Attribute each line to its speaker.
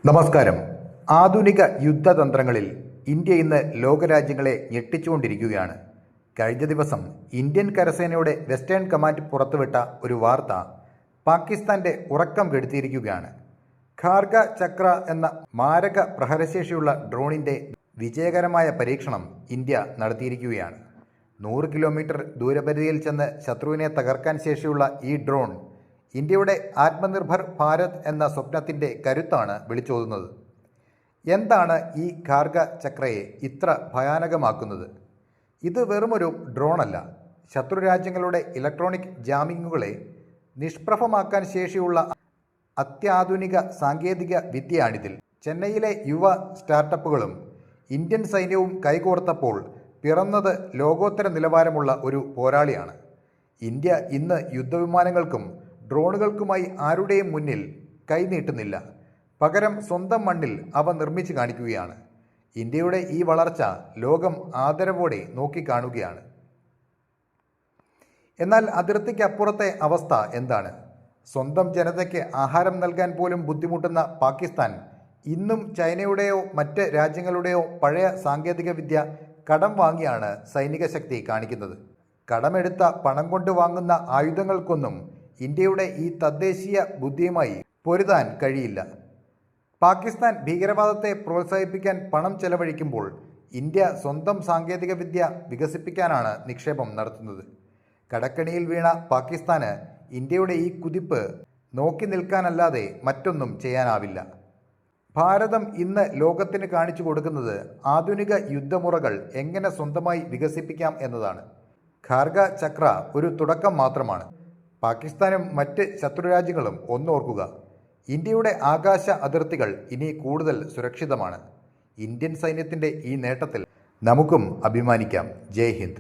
Speaker 1: നമസ്കാരം. ആധുനിക യുദ്ധതന്ത്രങ്ങളിൽ ഇന്ത്യ ഇന്ന് ലോകരാജ്യങ്ങളെ ഞെട്ടിച്ചുകൊണ്ടിരിക്കുകയാണ്. കഴിഞ്ഞ ദിവസം ഇന്ത്യൻ കരസേനയുടെ വെസ്റ്റേൺ കമാൻഡ് പുറത്തുവിട്ട ഒരു വാർത്ത പാകിസ്ഥാന്റെ ഉറക്കം കെടുത്തിയിരിക്കുകയാണ്. ഖാർഗ ചക്ര എന്ന മാരക പ്രഹരശേഷിയുള്ള ഡ്രോണിന്റെ വിജയകരമായ പരീക്ഷണം ഇന്ത്യ നടത്തിയിരിക്കുകയാണ്. 100 കിലോമീറ്റർ ദൂരപരിധിയിൽ ചെന്ന് ശത്രുവിനെ തകർക്കാൻ ശേഷിയുള്ള ഈ ഡ്രോൺ ഇന്ത്യയുടെ ആത്മനിർഭർ ഭാരത് എന്ന സ്വപ്നത്തിൻ്റെ കരുത്താണ് വിളിച്ചോതുന്നത്. എന്താണ് ഈ ഖാർഗ ചക്രയെ ഇത്ര ഭയാനകമാക്കുന്നത്? ഇത് വെറുമൊരു ഡ്രോണല്ല. ശത്രുരാജ്യങ്ങളുടെ ഇലക്ട്രോണിക് ജാമിങ്ങുകളെ നിഷ്പ്രഭമാക്കാൻ ശേഷിയുള്ള അത്യാധുനിക സാങ്കേതിക വിദ്യയാണിതിൽ. ചെന്നൈയിലെ യുവ സ്റ്റാർട്ടപ്പുകളും ഇന്ത്യൻ സൈന്യവും കൈകോർത്തപ്പോൾ പിറന്നത് ലോകോത്തര നിലവാരമുള്ള ഒരു പോരാളിയാണ്. ഇന്ത്യ ഇന്ന് യുദ്ധവിമാനങ്ങൾക്കും ഡ്രോണുകൾക്കുമായി ആരുടെയും മുന്നിൽ കൈനീട്ടുന്നില്ല. പകരം സ്വന്തം മണ്ണിൽ അവ നിർമ്മിച്ചു കാണിക്കുകയാണ്. ഇന്ത്യയുടെ ഈ വളർച്ച ലോകം ആദരവോടെ നോക്കിക്കാണുകയാണ്. എന്നാൽ അതിർത്തിക്കപ്പുറത്തെ അവസ്ഥ എന്താണ്? സ്വന്തം ജനതയ്ക്ക് ആഹാരം നൽകാൻ പോലും ബുദ്ധിമുട്ടുന്ന പാകിസ്ഥാൻ ഇന്നും ചൈനയുടെയോ മറ്റ് രാജ്യങ്ങളുടെയോ പഴയ സാങ്കേതിക വിദ്യ കടം വാങ്ങിയാണ് സൈനിക ശക്തി കാണിക്കുന്നത്. കടമെടുത്ത പണം കൊണ്ട് വാങ്ങുന്ന ആയുധങ്ങൾക്കൊന്നും ഇന്ത്യയുടെ ഈ തദ്ദേശീയ ബുദ്ധിയുമായി പൊരുതാൻ കഴിയില്ല. പാകിസ്ഥാൻ ഭീകരവാദത്തെ പ്രോത്സാഹിപ്പിക്കാൻ പണം ചെലവഴിക്കുമ്പോൾ ഇന്ത്യ സ്വന്തം സാങ്കേതിക വിദ്യ വികസിപ്പിക്കാനാണ് നിക്ഷേപം നടത്തുന്നത്. കടക്കണിയിൽ വീണ പാകിസ്ഥാന് ഇന്ത്യയുടെ ഈ കുതിപ്പ് നോക്കി നിൽക്കാനല്ലാതെ മറ്റൊന്നും ചെയ്യാനാവില്ല. ഭാരതം ഇന്ന് ലോകത്തിന് കാണിച്ചു കൊടുക്കുന്നത് ആധുനിക യുദ്ധമുറകൾ എങ്ങനെ സ്വന്തമായി വികസിപ്പിക്കാം എന്നതാണ്. ഖാർഗ ചക്ര ഒരു തുടക്കം മാത്രമാണ്. പാകിസ്ഥാനും മറ്റ് ശത്രുരാജ്യങ്ങളും ഒന്നോർക്കുക, ഇന്ത്യയുടെ ആകാശ അതിർത്തികൾ ഇനി കൂടുതൽ സുരക്ഷിതമാണ്. ഇന്ത്യൻ സൈന്യത്തിൻ്റെ ഈ നേട്ടത്തിൽ നമുക്കും അഭിമാനിക്കാം. ജയ് ഹിന്ദ്.